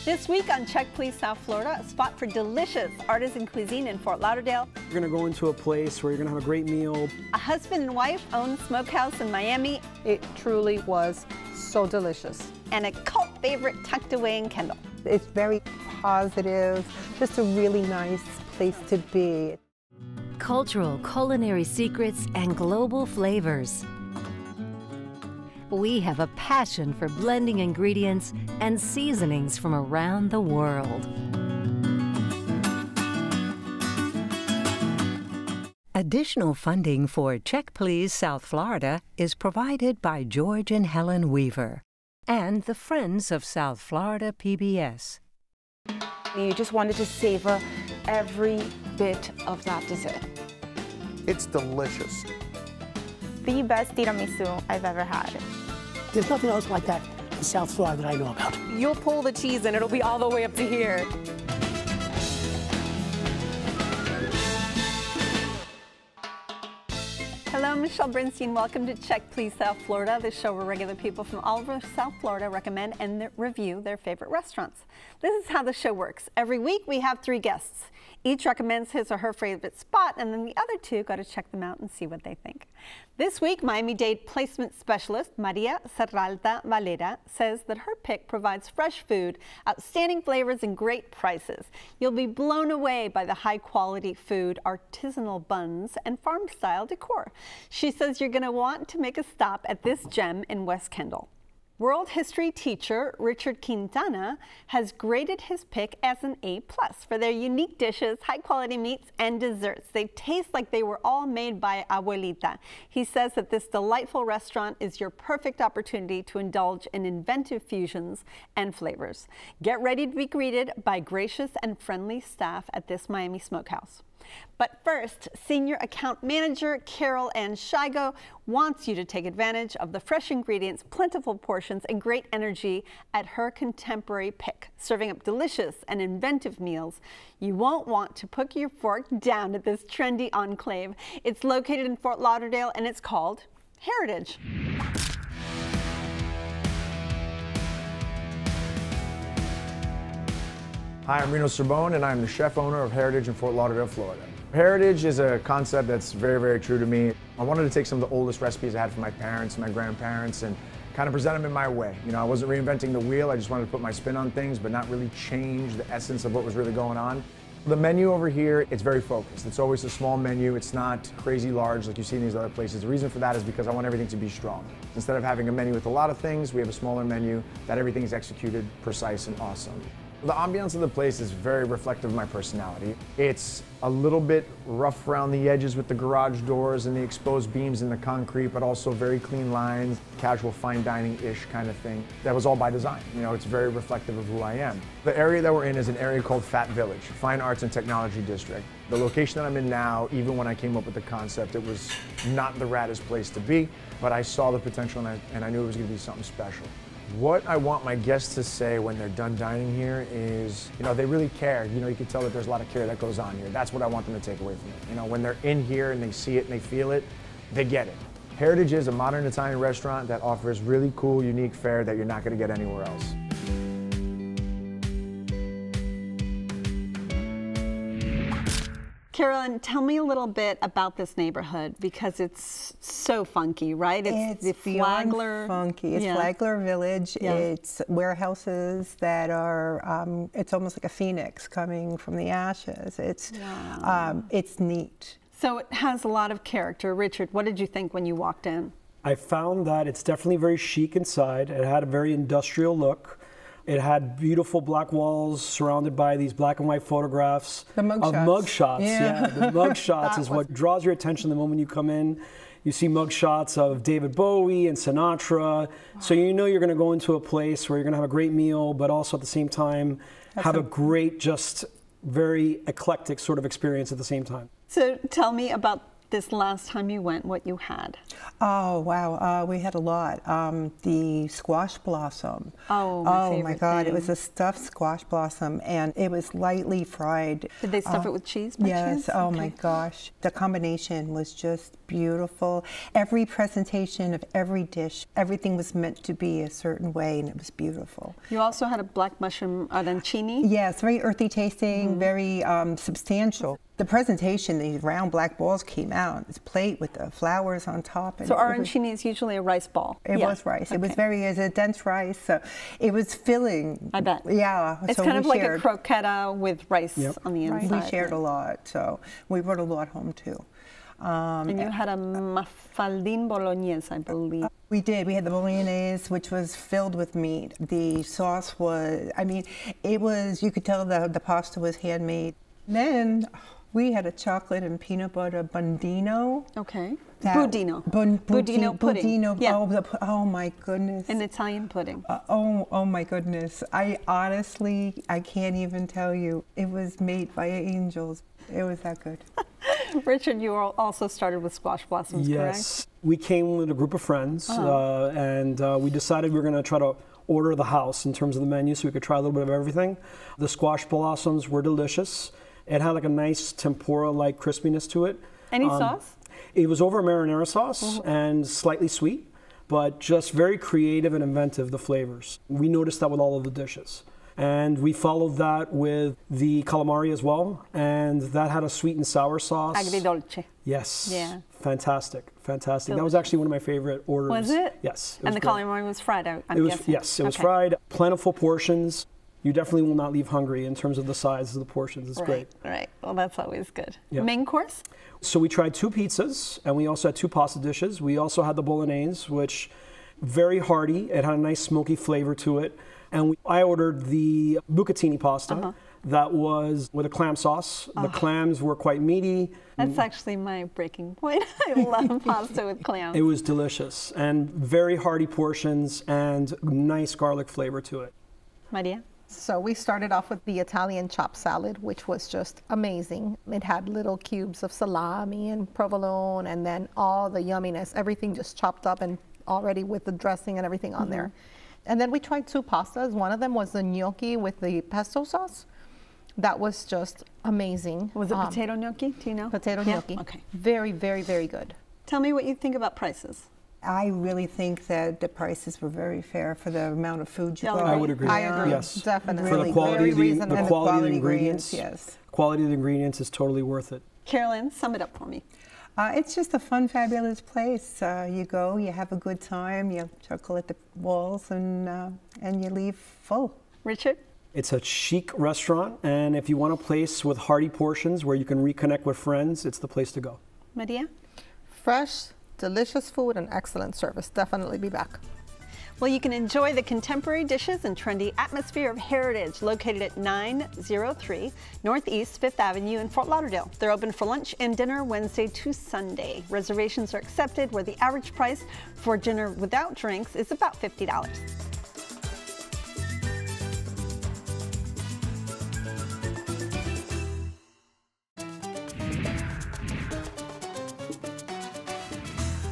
This week on Check Please South Florida, a spot for delicious artisan cuisine in Fort Lauderdale. You're going to go into a place where you're going to have a great meal. A husband and wife own smokehouse in Miami. It truly was so delicious. And a cult favorite tucked away in Kendall. It's very positive, just a really nice place to be. Cultural culinary secrets and global flavors. We have a passion for blending ingredients and seasonings from around the world. Additional funding for Check Please South Florida is provided by George and Helen Weaver and the Friends of South Florida PBS. You just wanted to savor every bit of that dessert. It's delicious. The best tiramisu I've ever had. There's nothing else like that in South Florida that I know about. You'll pull the cheese and it'll be all the way up to here. Hello, Michelle Bernstein. Welcome to Check Please South Florida, the show where regular people from all over South Florida recommend and review their favorite restaurants. This is how the show works. Every week we have 3 guests. Each recommends his or her favorite spot, and then the other 2 go to check them out and see what they think. This week, Miami-Dade placement specialist Maria Serralta Valera says that her pick provides fresh food, outstanding flavors, and great prices. You'll be blown away by the high-quality food, artisanal buns, and farm-style decor. She says you're going to want to make a stop at this gem in West Kendall. World history teacher Richard Quintana has graded his pick as an A+ for their unique dishes, high-quality meats, and desserts. They taste like they were all made by Abuelita. He says that this delightful restaurant is your perfect opportunity to indulge in inventive fusions and flavors. Get ready to be greeted by gracious and friendly staff at this Miami smokehouse. But first, Senior Account Manager Carol Ann Shigo wants you to take advantage of the fresh ingredients, plentiful portions, and great energy at her contemporary pick, serving up delicious and inventive meals. You won't want to put your fork down at this trendy enclave. It's located in Fort Lauderdale, and it's called Heritage. Hi, I'm Reno Sorbonne, and I'm the chef owner of Heritage in Fort Lauderdale, Florida. Heritage is a concept that's very, very true to me. I wanted to take some of the oldest recipes I had from my parents and my grandparents and kind of present them in my way. You know, I wasn't reinventing the wheel, I just wanted to put my spin on things, but not really change the essence of what was really going on. The menu over here, it's very focused. It's always a small menu. It's not crazy large like you see in these other places. The reason for that is because I want everything to be strong. Instead of having a menu with a lot of things, we have a smaller menu that everything is executed precise and awesome. The ambiance of the place is very reflective of my personality. It's a little bit rough around the edges with the garage doors and the exposed beams in the concrete, but also very clean lines, casual fine dining-ish kind of thing. That was all by design. You know, it's very reflective of who I am. The area that we're in is an area called Fat Village, Fine Arts and Technology District. The location that I'm in now, even when I came up with the concept, it was not the raddest place to be, but I saw the potential and I knew it was going to be something special. What I want my guests to say when they're done dining here is, you know, they really care. You know, you can tell that there's a lot of care that goes on here. That's what I want them to take away from it. You know, when they're in here and they see it and they feel it, they get it. Heritage is a modern Italian restaurant that offers really cool, unique fare that you're not going to get anywhere else. Carolyn, tell me a little bit about this neighborhood because it's so funky, right? It's the Flagler. Funky. It's Flagler Village. Yeah. It's warehouses that are, it's almost like a phoenix coming from the ashes. It's, it's neat. So it has a lot of character. Richard, what did you think when you walked in? I found that it's definitely very chic inside. It had a very industrial look. It had beautiful black walls surrounded by these black and white photographs of mugshots. Yeah, the mugshots is what draws your attention the moment you come in. You see mugshots of David Bowie and Sinatra. So you know you're going to go into a place where you're going to have a great meal, but also at the same time have a great, just very eclectic sort of experience at the same time. So tell me about this last time you went, what you had. Oh, wow. We had a lot. The squash blossom. Oh, my God. It was a stuffed squash blossom, and it was lightly fried. Did they stuff it with cheese by Yes. chance? Oh, my gosh. The combination was just beautiful. Every presentation of every dish, everything was meant to be a certain way, and it was beautiful. You also had a black mushroom arancini. Yes, very earthy tasting, very substantial. The presentation, these round black balls came out. This plate with the flowers on top. So arancini is usually a rice ball. It was rice. It was a dense rice. So it was filling. I bet. Yeah. It's so kind of like a croqueta with rice on the inside. We shared a lot. So we brought a lot home too. And you had a mafaldin bolognese, I believe. We did. We had the bolognese, which was filled with meat. The sauce was, I mean, it was, you could tell the pasta was handmade. Then we had a chocolate and peanut butter budino. Okay. Budino. Budino pudding. Budino. Yeah. Oh my goodness. An Italian pudding. Oh my goodness. I honestly, I can't even tell you. It was made by angels. It was that good. Richard, you also started with squash blossoms, correct? Yes. We came with a group of friends, and we decided we were going to try to order the house in terms of the menu so we could try a little bit of everything. The squash blossoms were delicious. It had like a nice tempura-like crispiness to it. Any sauce? It was over marinara sauce and slightly sweet, but just very creative and inventive, the flavors. We noticed that with all of the dishes. And we followed that with the calamari as well, and that had a sweet and sour sauce. Agridolce. Yes. Yeah. Fantastic, fantastic. Delicious. That was actually one of my favorite orders. Was it? Yes. And the calamari was fried, I'm guessing. Yes, it was fried, plentiful portions. You definitely will not leave hungry in terms of the size of the portions. It's great. Right. Well, that's always good. Yep. Main course? So we tried 2 pizzas, and we also had 2 pasta dishes. We also had the bolognese, which very hearty. It had a nice smoky flavor to it. And I ordered the bucatini pasta that was with a clam sauce. The clams were quite meaty. That's actually my breaking point. I love pasta with clams. It was delicious and very hearty portions and nice garlic flavor to it. Maria? So we started off with the Italian chopped salad, which was just amazing. It had little cubes of salami and provolone, and then all the yumminess, everything just chopped up and already with the dressing and everything on there. And then we tried 2 pastas. One of them was the gnocchi with the pesto sauce. That was just amazing. Was it potato gnocchi? Do you know? Potato gnocchi. Okay. Very, very, very good. Tell me what you think about prices. I really think that the prices were very fair for the amount of food you got. I would agree. I agree. Yes. Definitely. For the quality, the quality of the ingredients. Yes. Quality of the ingredients is totally worth it. Carolyn, sum it up for me. It's just a fun, fabulous place. You go, you have a good time, you chuckle at the walls, and you leave full. Richard? It's a chic restaurant, and if you want a place with hearty portions where you can reconnect with friends, it's the place to go. Maria? Fresh, delicious food and excellent service. Definitely be back. Well, you can enjoy the contemporary dishes and trendy atmosphere of Heritage, located at 903 Northeast 5th Avenue in Fort Lauderdale. They're open for lunch and dinner Wednesday to Sunday. Reservations are accepted, where the average price for dinner without drinks is about $50.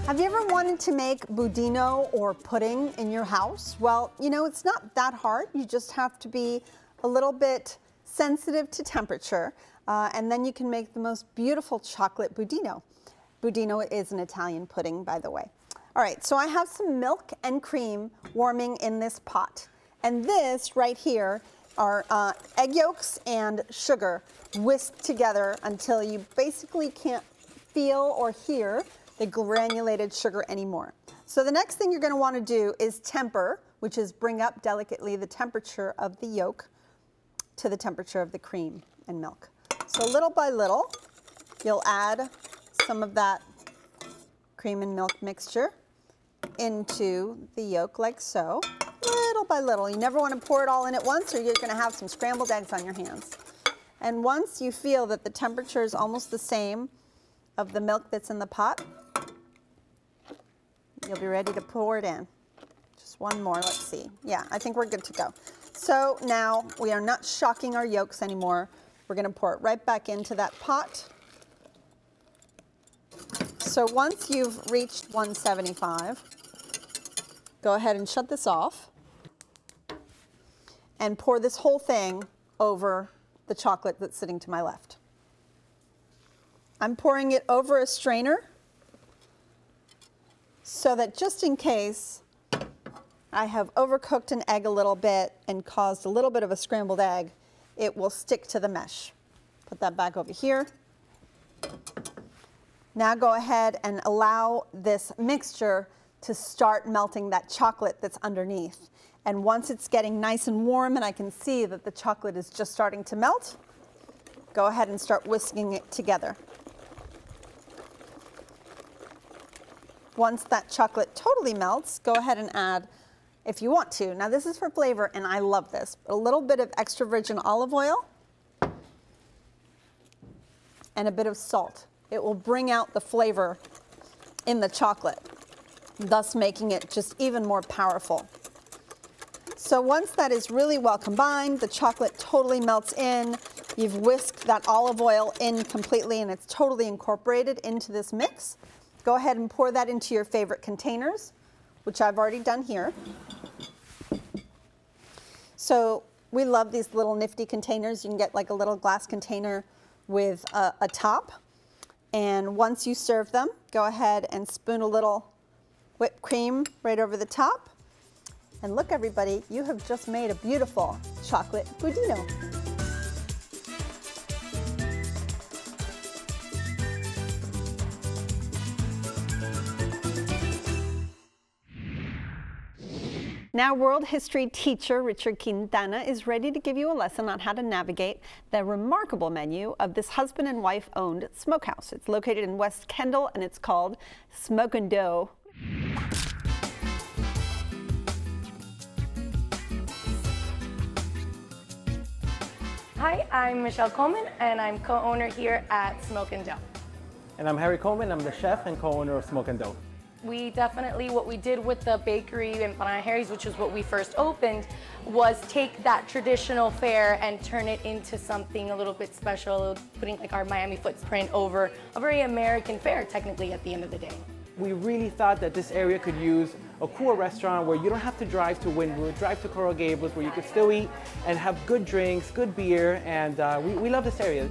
Have you ever wanted to make budino or pudding in your house? Well, you know, it's not that hard. You just have to be a little bit sensitive to temperature, and then you can make the most beautiful chocolate budino. Budino is an Italian pudding, by the way. All right, so I have some milk and cream warming in this pot. And this right here are egg yolks and sugar whisked together until you basically can't feel or hear the granulated sugar anymore. So the next thing you're going to want to do is temper, which is bring up delicately the temperature of the yolk to the temperature of the cream and milk. So little by little, you'll add some of that cream and milk mixture into the yolk like so, little by little. You never want to pour it all in at once, or you're going to have some scrambled eggs on your hands. And once you feel that the temperature is almost the same of the milk that's in the pot, you'll be ready to pour it in. Just one more, let's see. Yeah, I think we're good to go. So now we are not shocking our yolks anymore. We're going to pour it right back into that pot. So once you've reached 175, go ahead and shut this off and pour this whole thing over the chocolate that's sitting to my left. I'm pouring it over a strainer so that just in case I have overcooked an egg a little bit and caused a little bit of a scrambled egg, it will stick to the mesh. Put that back over here. Now go ahead and allow this mixture to start melting that chocolate that's underneath. And once it's getting nice and warm and I can see that the chocolate is just starting to melt, go ahead and start whisking it together. Once that chocolate totally melts, go ahead and add, if you want to, now this is for flavor and I love this, a little bit of extra virgin olive oil and a bit of salt. It will bring out the flavor in the chocolate, thus making it just even more powerful. So once that is really well combined, the chocolate totally melts in, you've whisked that olive oil in completely and it's totally incorporated into this mix. Go ahead and pour that into your favorite containers, which I've already done here. So we love these little nifty containers. You can get like a little glass container with a top. And once you serve them, go ahead and spoon a little whipped cream right over the top. And look, everybody, you have just made a beautiful chocolate budino. Now, world history teacher Richard Quintana is ready to give you a lesson on how to navigate the remarkable menu of this husband and wife owned smokehouse. It's located in West Kendall and it's called Smoke and Dough. Hi, I'm Michelle Coleman and I'm co-owner here at Smoke and Dough. And I'm Harry Coleman, I'm the chef and co-owner of Smoke and Dough. We definitely, what we did with the bakery and Panaya Harry's, which was what we first opened, was take that traditional fare and turn it into something a little bit special, putting like our Miami footprint over a very American fare, technically, at the end of the day. We really thought that this area could use a cool restaurant where you don't have to drive to Wynwood, drive to Coral Gables, where you could still eat and have good drinks, good beer, and we love this area.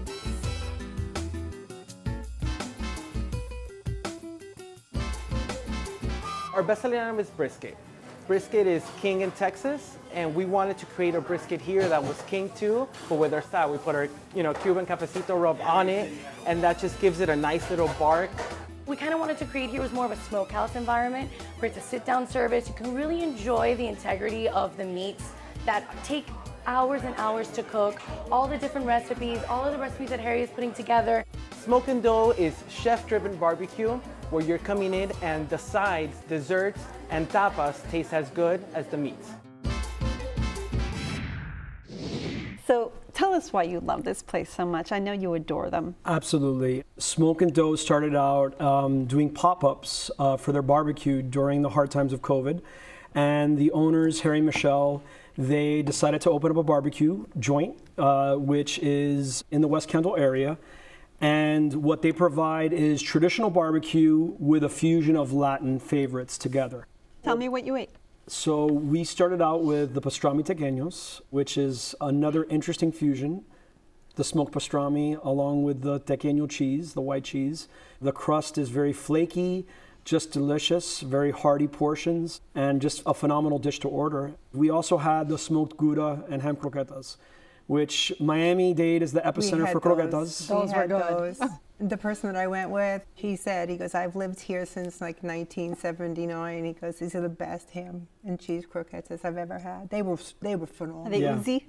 Our best-selling item is brisket. Brisket is king in Texas, and we wanted to create a brisket here that was king too, but with our style. We put our Cuban cafecito rub on it, and that just gives it a nice little bark. We kind of wanted to create here was more of a smokehouse environment where it's a sit-down service. You can really enjoy the integrity of the meats that take hours and hours to cook, all the different recipes, all of the recipes that Harry is putting together. Smoke and Dough is chef-driven barbecue where you're coming in and the sides, desserts, and tapas taste as good as the meats. So tell us why you love this place so much. I know you adore them. Absolutely. Smoke and Dough started out doing pop-ups for their barbecue during the hard times of COVID. And the owners, Harry and Michelle, they decided to open up a barbecue joint, which is in the West Kendall area. And what they provide is traditional barbecue with a fusion of Latin favorites together. Tell me what you ate. So we started out with the pastrami tequeños, which is another interesting fusion. The smoked pastrami along with the tequeño cheese, the white cheese. The crust is very flaky, just delicious, very hearty portions, and just a phenomenal dish to order. We also had the smoked Gouda and ham croquetas, which Miami-Dade is the epicenter for croquetas. Those were good. The person that I went with, he goes, I've lived here since like 1979. He goes, these are the best ham and cheese croquetas I've ever had. They were phenomenal. Are they easy?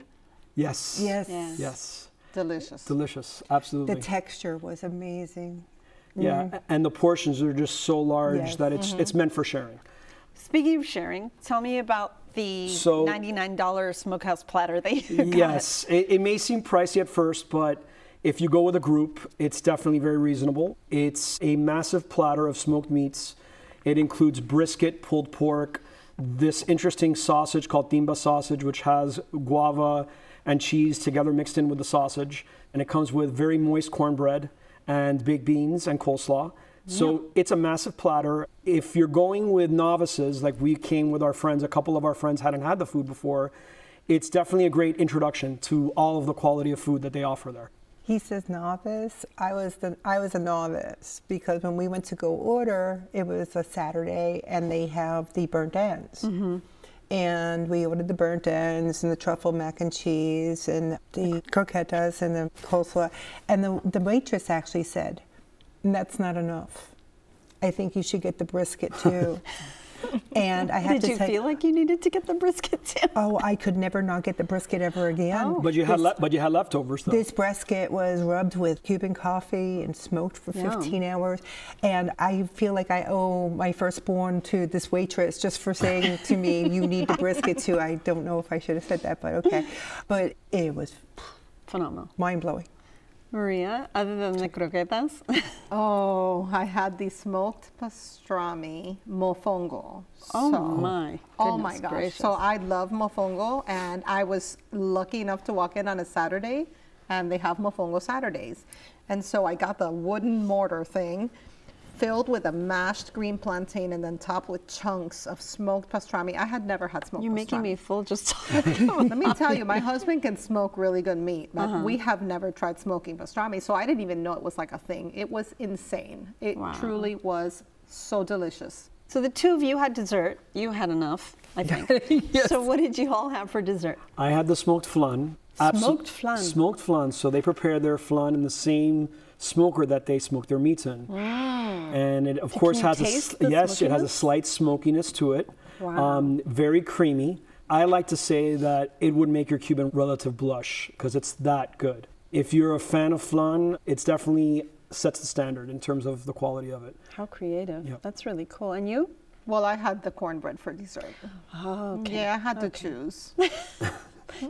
Yes. Yes. Yes. Delicious. Delicious, absolutely. The texture was amazing. Yeah, and the portions are just so large that it's meant for sharing. Speaking of sharing, tell me about the $99 smokehouse platter that you got. Yes, it may seem pricey at first, but if you go with a group, it's definitely very reasonable. It's a massive platter of smoked meats. It includes brisket, pulled pork, this interesting sausage called timba sausage, which has guava and cheese together mixed in with the sausage. And it comes with very moist cornbread and baked beans and coleslaw. So it's a massive platter. If you're going with novices, like we came with our friends, a couple of our friends hadn't had the food before, it's definitely a great introduction to all of the quality of food that they offer there. He says novice. I was a novice because when we went to go order, it was a Saturday and they have the burnt ends. And we ordered the burnt ends and the truffle mac and cheese and the croquetas and the coleslaw. And the waitress actually said, "That's not enough. I think you should get the brisket too." And I have to say, did you feel like you needed to get the brisket too? Oh, I could never not get the brisket ever again. Oh. But you had leftovers though. This brisket was rubbed with Cuban coffee and smoked for 15 hours. And I feel like I owe my firstborn to this waitress just for saying to me, "You need the brisket too." I don't know if I should have said that, but okay. But it was phenomenal. Mind-blowing. Maria, other than the croquetas? Oh, I had the smoked pastrami mofongo. Oh my! Oh my gosh! Gracious. So I love mofongo, and I was lucky enough to walk in on a Saturday, and they have mofongo Saturdays, and so I got the wooden mortar thing, filled with a mashed green plantain and then topped with chunks of smoked pastrami. I had never had smoked pastrami. You're making me full just Let me tell you, my husband can smoke really good meat, but we have never tried smoking pastrami, so I didn't even know it was like a thing. It was insane. It truly was so delicious. So the two of you had dessert. You had enough, I think. Yes. So what did you all have for dessert? I had the smoked flan. Smoked flan? Smoked flan. So they prepare their flan in the same smoker that they smoke their meats in. And it of course has it has a slight smokiness to it. Very creamy. I like to say that it would make your Cuban relative blush because it's that good. If you're a fan of flan, it's definitely sets the standard in terms of the quality of it. How creative. Yep. That's really cool. And you? Well, I had the cornbread for dessert. Oh, okay. Yeah, I had to choose.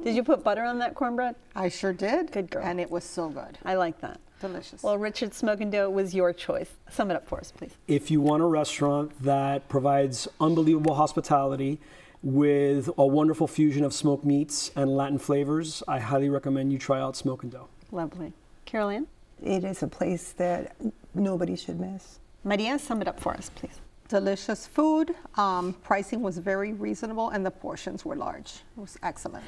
Did you put butter on that cornbread? I sure did. Good girl. And it was so good. I like that. Delicious. Well, Richard Smoke and Dough was your choice. Sum it up for us, please. If you want a restaurant that provides unbelievable hospitality with a wonderful fusion of smoked meats and Latin flavors, I highly recommend you try out Smoke and Dough. Lovely. Caroline? It is a place that nobody should miss. Maria, sum it up for us, please. Delicious food. Pricing was very reasonable and the portions were large. It was excellent.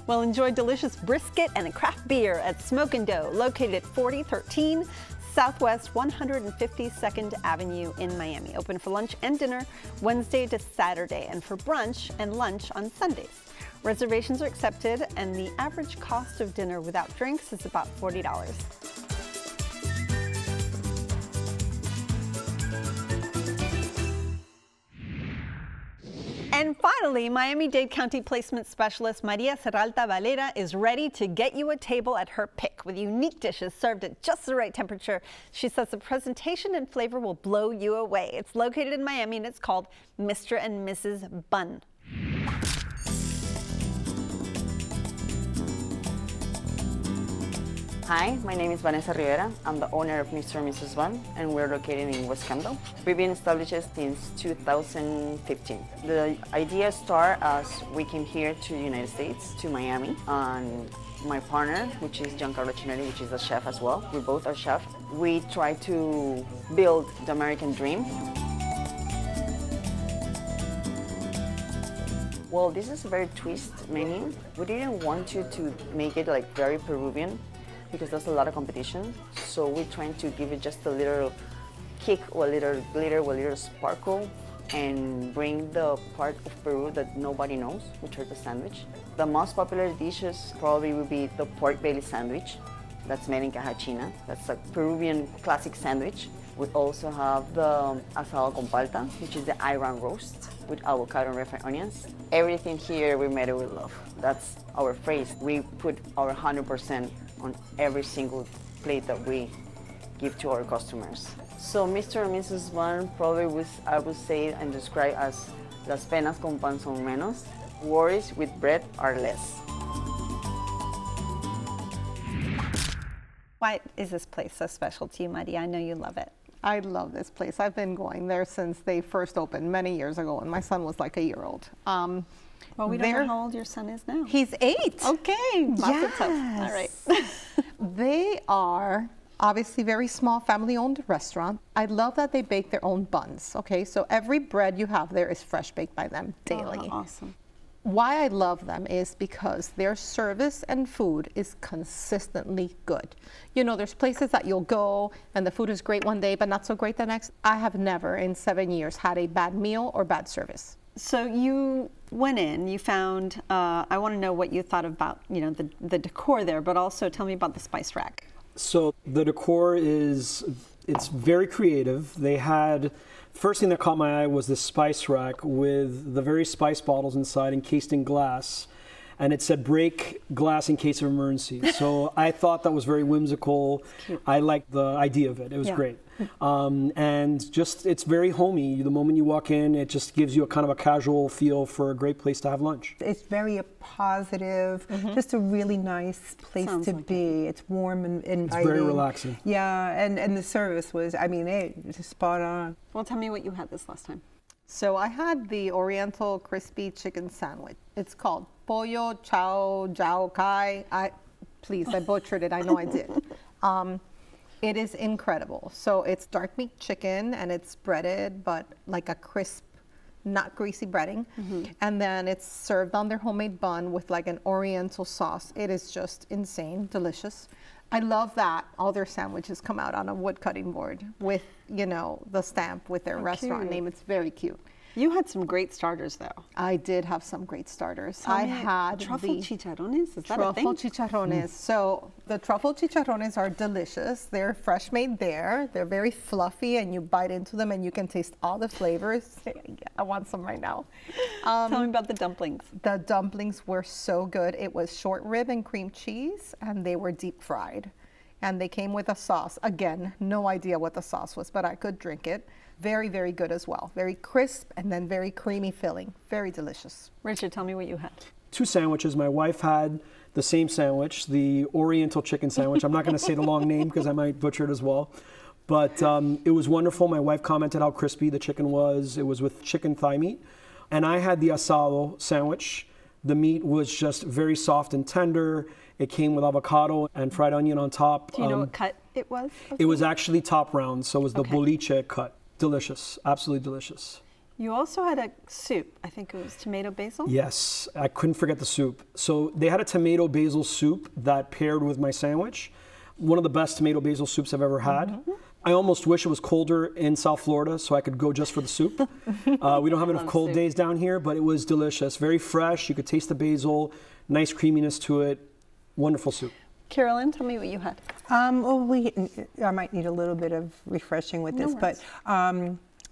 Well, enjoy delicious brisket and a craft beer at Smoke and Dough, located at 4013 Southwest 152nd Avenue in Miami. Open for lunch and dinner Wednesday to Saturday, and for brunch and lunch on Sundays. Reservations are accepted, and the average cost of dinner without drinks is about $40. And finally, Miami-Dade County Placement Specialist Maria Serralta Valera is ready to get you a table at her pick with unique dishes served at just the right temperature. She says the presentation and flavor will blow you away. It's located in Miami and it's called Mr. and Mrs. Bun. Hi, my name is Vanessa Rivera. I'm the owner of Mr. and Mrs. Bun, and we're located in West Camden. We've been established since 2015. The idea started as we came here to the United States, to Miami, and my partner, which is Giancarlo Cinelli, which is a chef as well. We both are chefs. We try to build the American dream. Well, this is a very twist menu. We didn't want you to make it like very Peruvian, because there's a lot of competition. So we're trying to give it just a little kick or a little glitter or a little sparkle and bring the part of Peru that nobody knows, which are the sandwich. The most popular dishes probably would be the pork belly sandwich. That's made in caja china. That's a Peruvian classic sandwich. We also have the asado con palta, which is the Iran roast with avocado and refried onions. Everything here, we made it with love. That's our phrase. We put our 100% on every single plate that we give to our customers. So Mr. and Mrs. Bun probably was, I would say and describe as las penas con pan son menos. Worries with bread are less. Why is this place so special to you, Maria? I know you love it. I love this place. I've been going there since they first opened many years ago, and my son was like a year old. Well, we don't know how old your son is now. He's 8. Okay, yes. All right. They are Obviously, very small family-owned restaurant. I love that they bake their own buns, okay? So every bread you have there is fresh baked by them daily. Oh, awesome. Why I love them is because their service and food is consistently good. You know, there's places that you'll go and the food is great one day, but not so great the next. I have never in 7 years had a bad meal or bad service. So you went in, you found, I want to know what you thought about, you know, the decor there, but also tell me about the spice rack. So the decor it's very creative. They had, first thing that caught my eye was this spice rack with the various spice bottles inside encased in glass. And it said break glass in case of emergency. So I thought that was very whimsical. I liked the idea of it. It was great. And just, it's very homey. The moment you walk in, it just gives you a kind of a casual feel for a great place to have lunch. It's very positive, just a really nice place to be. It's warm and inviting. It's very relaxing. Yeah, and the service was, I mean, it was spot on. Well, tell me what you had this last time. So I had the Oriental Crispy Chicken Sandwich. It's called Pollo Chow Jiao Kai. I butchered it, I know I did. It is incredible. So it's dark meat chicken and it's breaded, but like a crisp, not greasy breading. And then it's served on their homemade bun with like an Oriental sauce. It is just insane, delicious. I love that all their sandwiches come out on a wood cutting board with, you know, the stamp with their restaurant name. It's very cute. You had some great starters, though. I did have some great starters. I had truffle chicharrones. Is that truffle a thing? chicharrones. So the truffle chicharrones are delicious. They're fresh made there. They're very fluffy, and you bite into them, and you can taste all the flavors. I want some right now. Tell me about the dumplings. The dumplings were so good. It was short rib and cream cheese, and they were deep fried. And they came with a sauce. Again, no idea what the sauce was, but I could drink it. Very, very good as well. Very crisp and then very creamy filling. Very delicious. Richard, tell me what you had. 2 sandwiches. My wife had the same sandwich, the Oriental chicken sandwich. I'm not going to say the long name because I might butcher it as well. But it was wonderful. My wife commented how crispy the chicken was. It was with chicken thigh meat. And I had the asado sandwich. The meat was just very soft and tender. It came with avocado and fried onion on top. Do you know what cut it was? It was actually top round, so it was the boliche cut. Delicious, absolutely delicious. You also had a soup. I think it was tomato basil? Yes, I couldn't forget the soup. So they had a tomato basil soup that paired with my sandwich. One of the best tomato basil soups I've ever had. I almost wish it was colder in South Florida so I could go just for the soup. We don't have enough cold days down here, but it was delicious. Very fresh. You could taste the basil, nice creaminess to it. Wonderful soup. Carolyn, tell me what you had. Well, I might need a little bit of refreshing with this, but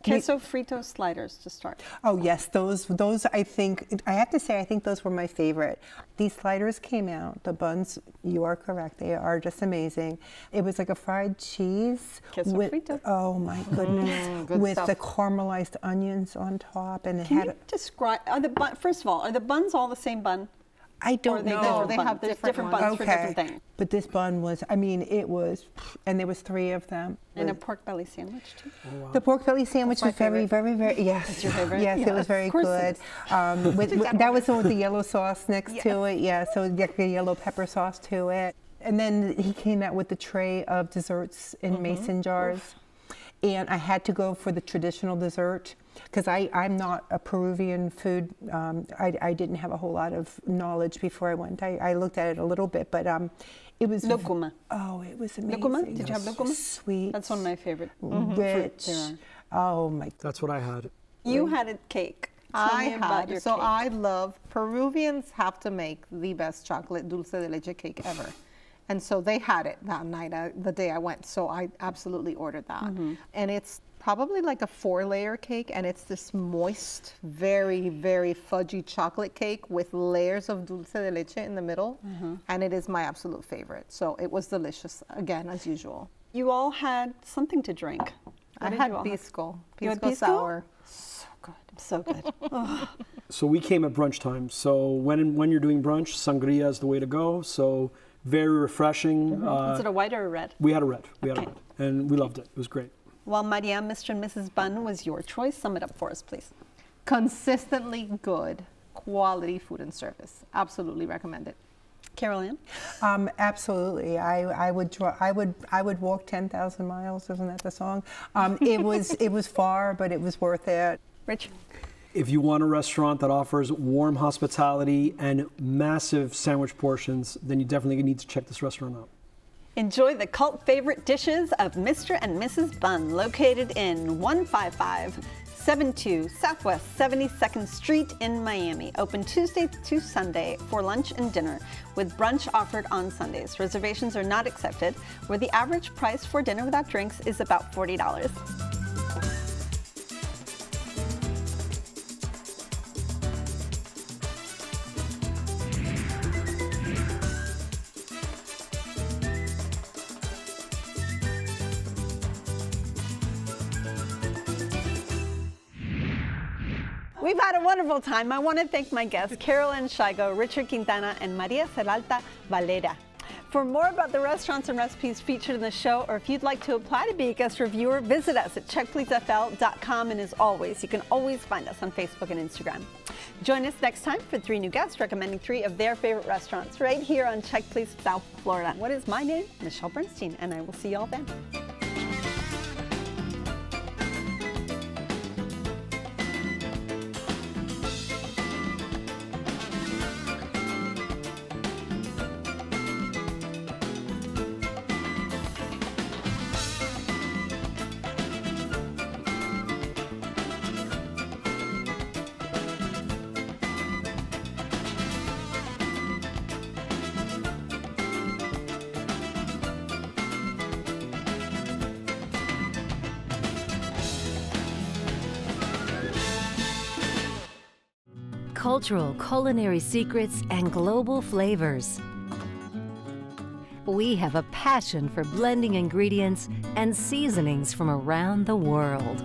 queso frito sliders to start. Oh yes, those I think, I have to say, I think those were my favorite. These sliders came out, the buns, you are correct, they are just amazing. It was like a fried cheese queso frito. Oh my goodness, with the caramelized onions on top, and it Can had. you describe? First of all, are the buns all the same bun? I don't know. They have different buns for different things. But this bun was, I mean, it was, and there was 3 of them. And a pork belly sandwich too? Oh, wow. The pork belly sandwich was very, very, yes. That's your favorite? Yes, it was very good. That was with the yellow sauce next to it, yeah, so the yellow pepper sauce to it. And then he came out with the tray of desserts in mason jars. And I had to go for the traditional dessert because I'm not a Peruvian food. I didn't have a whole lot of knowledge before I went. I looked at it a little bit, but it was lucuma. Oh, it was amazing. Lucuma? Did you have lucuma? Sweet. That's one of my favorite. Rich. Oh my. That's what I had. You had a cake. I love, Peruvians have to make the best chocolate dulce de leche cake ever. And so they had it that night, the day I went. So I absolutely ordered that. And it's probably like a 4-layer cake. And it's this moist, very, very fudgy chocolate cake with layers of dulce de leche in the middle. And it is my absolute favorite. So it was delicious, again, as usual. You all had something to drink. I had pisco. Pisco sour. So good. So good. So we came at brunch time. So when you're doing brunch, sangria is the way to go. So very refreshing. Was it a white or a red? We had a red. And we loved it. It was great. Well, Maria, Mr. and Mrs. Bun was your choice. Sum it up for us, please. Consistently good, quality food and service. Absolutely recommend it. Carol Ann? Absolutely. I would walk 10,000 miles. Isn't that the song? It was far, but it was worth it. Rich? If you want a restaurant that offers warm hospitality and massive sandwich portions, then you definitely need to check this restaurant out. Enjoy the cult favorite dishes of Mr. and Mrs. Bun, located in 15572 Southwest 72nd Street in Miami. Open Tuesday to Sunday for lunch and dinner, with brunch offered on Sundays. Reservations are not accepted, where the average price for dinner without drinks is about $40. We've had a wonderful time. I want to thank my guests, Carol Ann Shigo, Richard Quintana, and Maria Peralta Valera. For more about the restaurants and recipes featured in the show, or if you'd like to apply to be a guest reviewer, visit us at checkpleasefl.com. And as always, you can always find us on Facebook and Instagram. Join us next time for 3 new guests recommending 3 of their favorite restaurants right here on Check Please South Florida. What is my name? Michelle Bernstein, and I will see you all then. Cultural culinary secrets and global flavors. We have a passion for blending ingredients and seasonings from around the world.